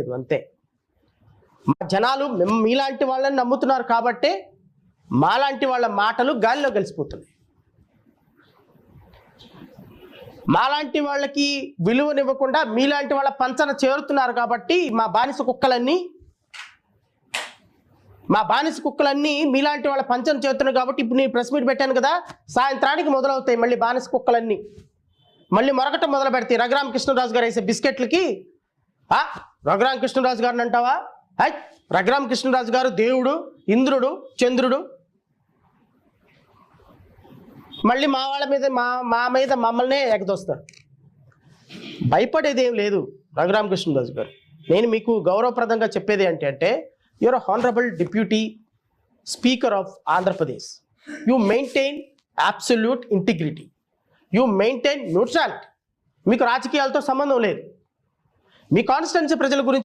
అంతే. మా జనాలు మీలాంటి వాళ్ళని నమ్ముతున్నారు కాబట్టి మాలాంటి వాళ్ళ మాటలు గాలిలో కలిసిపోతున్నాయి. మాలాంటి వాళ్ళకి విలువనివ్వకుండా మీలాంటి వాళ్ళ పంచన చేరుతున్నారు కాబట్టి మా బానిస కుక్కలన్నీ మీలాంటి వాళ్ళ పంచన చేరుతున్నాయి కాబట్టి ఇప్పుడు నేను ప్రెస్ మీట్ పెట్టాను కదా, సాయంత్రానికి మొదలవుతాయి మళ్ళీ బానిస కుక్కలన్నీ మళ్ళీ మొరకటం మొదలు పెడతాయి. రఘురామకృష్ణరాజు గారు వేసే బిస్కెట్లకి రఘురామకృష్ణరాజు గారిని అంటావా? రఘురామకృష్ణరాజు గారు దేవుడు, ఇంద్రుడు, చంద్రుడు. మళ్ళీ మా వాళ్ళ మీద మా మీద మమ్మల్నే ఎగదోస్తారు. భయపడేది ఏం లేదు రఘురామకృష్ణరాజు గారు. నేను మీకు గౌరవప్రదంగా చెప్పేది అంటే you're honourable deputy speaker of Andhra Pradesh. You maintain absolute integrity, you maintain neutrality. మీకు రాజకీయాలతో సంబంధం లేదు. మీ కాన్స్టిట్యున్సీ ప్రజల గురించి